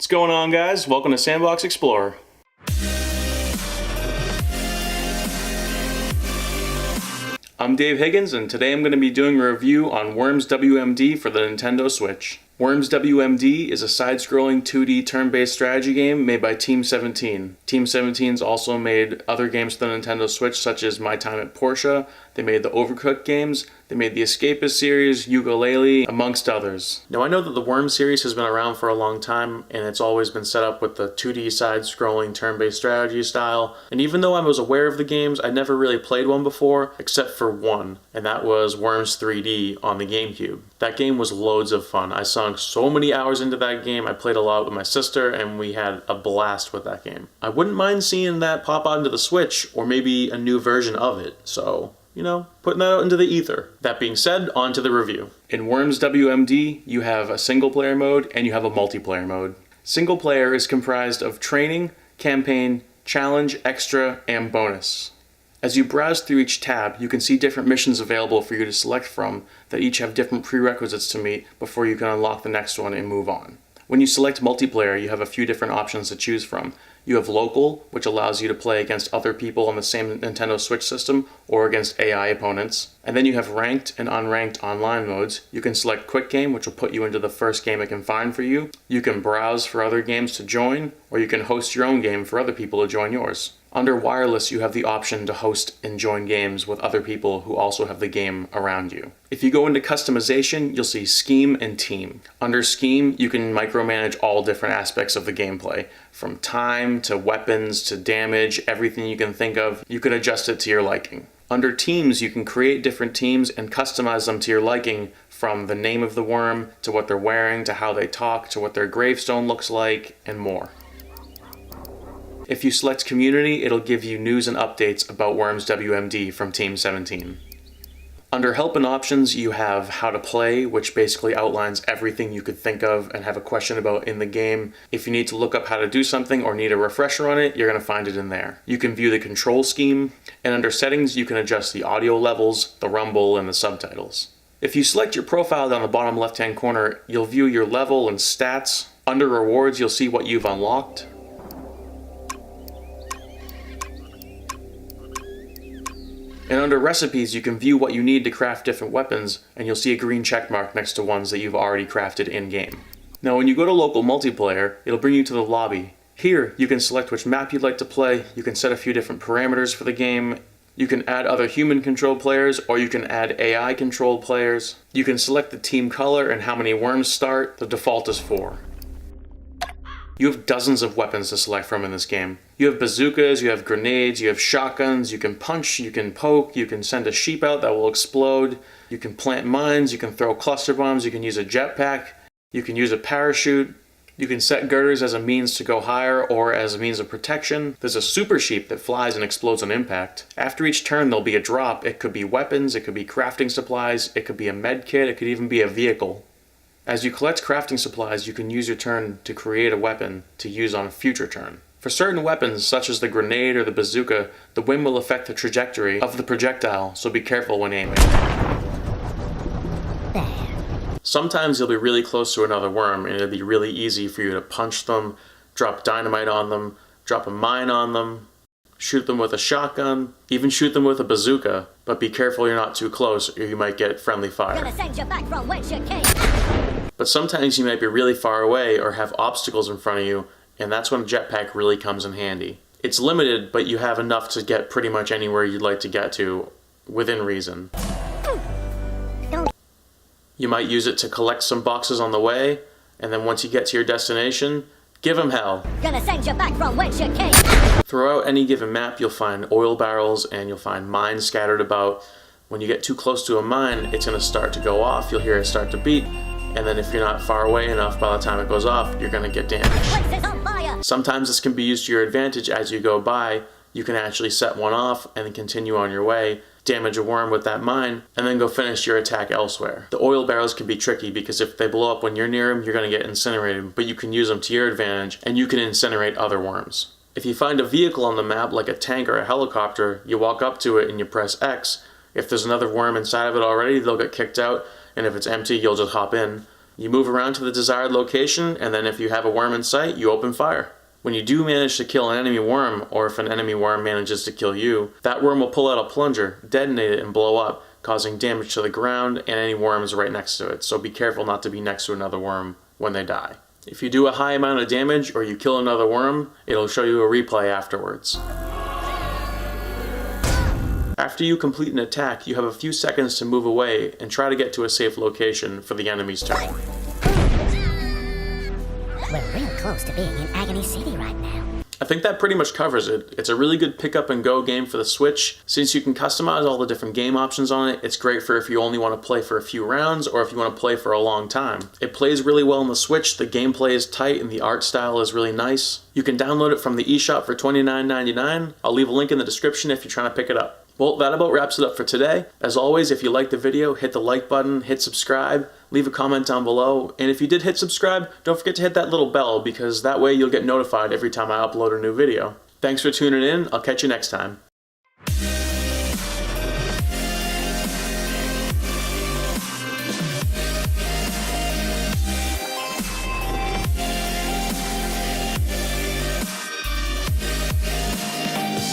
What's going on, guys? Welcome to Sandbox Xplorer. I'm Dave Higgins, and today I'm going to be doing a review on Worms WMD for the Nintendo Switch. Worms WMD is a side-scrolling 2D turn-based strategy game made by Team 17. Team 17's also made other games for the Nintendo Switch, such as My Time at Portia. They made the Overcooked games. They made the Escapist series, Yooka-Laylee, amongst others. Now, I know that the Worms series has been around for a long time, and it's always been set up with the 2D side-scrolling turn-based strategy style. And even though I was aware of the games, I never really played one before, except for one, and that was Worms 3D on the GameCube. That game was loads of fun. I sunk so many hours into that game. I played a lot with my sister, and we had a blast with that game. I wouldn't mind seeing that pop onto the Switch, or maybe a new version of it, so putting that out into the ether. That being said, on to the review. In Worms WMD, you have a single player mode and you have a multiplayer mode. Single player is comprised of training, campaign, challenge, extra, and bonus. As you browse through each tab, you can see different missions available for you to select from that each have different prerequisites to meet before you can unlock the next one and move on. When you select multiplayer, you have a few different options to choose from. You have local, which allows you to play against other people on the same Nintendo Switch system or against AI opponents. And then you have ranked and unranked online modes. You can select quick game, which will put you into the first game it can find for you. You can browse for other games to join, or you can host your own game for other people to join yours. Under wireless, you have the option to host and join games with other people who also have the game around you. If you go into customization, you'll see Scheme and Team. Under Scheme, you can micromanage all different aspects of the gameplay, from time to weapons to damage, everything you can think of. You can adjust it to your liking. Under Teams, you can create different teams and customize them to your liking, from the name of the worm, to what they're wearing, to how they talk, to what their gravestone looks like, and more. If you select Community, it'll give you news and updates about Worms WMD from Team 17. Under Help and Options, you have How to Play, which basically outlines everything you could think of and have a question about in the game. If you need to look up how to do something or need a refresher on it, you're going to find it in there. You can view the control scheme, and under Settings, you can adjust the audio levels, the rumble, and the subtitles. If you select your profile down the bottom left-hand corner, you'll view your level and stats. Under Rewards, you'll see what you've unlocked. And under Recipes, you can view what you need to craft different weapons, and you'll see a green check mark next to ones that you've already crafted in-game. Now when you go to local multiplayer, it'll bring you to the lobby. Here, you can select which map you'd like to play, you can set a few different parameters for the game, you can add other human-controlled players, or you can add AI-controlled players. You can select the team color and how many worms start. The default is 4. You have dozens of weapons to select from in this game. You have bazookas, you have grenades, you have shotguns, you can punch, you can poke, you can send a sheep out that will explode, you can plant mines, you can throw cluster bombs, you can use a jetpack, you can use a parachute, you can set girders as a means to go higher or as a means of protection. There's a super sheep that flies and explodes on impact. After each turn there'll be a drop. It could be weapons, it could be crafting supplies, it could be a med kit, it could even be a vehicle. As you collect crafting supplies, you can use your turn to create a weapon to use on a future turn. For certain weapons, such as the grenade or the bazooka, the wind will affect the trajectory of the projectile, so be careful when aiming. Sometimes you'll be really close to another worm, and it'll be really easy for you to punch them, drop dynamite on them, drop a mine on them, shoot them with a shotgun, even shoot them with a bazooka, but be careful you're not too close or you might get friendly fire. Gonna send you back from whence you came. But sometimes you might be really far away or have obstacles in front of you, and that's when a jetpack really comes in handy. It's limited, but you have enough to get pretty much anywhere you'd like to get to, within reason. You might use it to collect some boxes on the way, and then once you get to your destination, give 'em hell. Gonna send you back from whence you came. Throughout any given map, you'll find oil barrels and you'll find mines scattered about. When you get too close to a mine, it's gonna start to go off, you'll hear it start to beep, and then if you're not far away enough, by the time it goes off, you're gonna get damaged. Place is on fire. Sometimes this can be used to your advantage as you go by. You can actually set one off and then continue on your way, damage a worm with that mine, and then go finish your attack elsewhere. The oil barrels can be tricky because if they blow up when you're near them, you're gonna get incinerated, but you can use them to your advantage and you can incinerate other worms. If you find a vehicle on the map, like a tank or a helicopter, you walk up to it and you press X. If there's another worm inside of it already, they'll get kicked out, and if it's empty, you'll just hop in. You move around to the desired location, and then if you have a worm in sight, you open fire. When you do manage to kill an enemy worm, or if an enemy worm manages to kill you, that worm will pull out a plunger, detonate it, and blow up, causing damage to the ground and any worms right next to it, so be careful not to be next to another worm when they die. If you do a high amount of damage or you kill another worm, it'll show you a replay afterwards. After you complete an attack, you have a few seconds to move away and try to get to a safe location for the enemy's turn. We're real close to being in Agony City right now. I think that pretty much covers it. It's a really good pick up and go game for the Switch. Since you can customize all the different game options on it, it's great for if you only want to play for a few rounds or if you want to play for a long time. It plays really well on the Switch, the gameplay is tight and the art style is really nice. You can download it from the eShop for $29.99. I'll leave a link in the description if you're trying to pick it up. Well, that about wraps it up for today. As always, if you liked the video, hit the like button, hit subscribe, leave a comment down below, and if you did hit subscribe, don't forget to hit that little bell because that way you'll get notified every time I upload a new video. Thanks for tuning in. I'll catch you next time.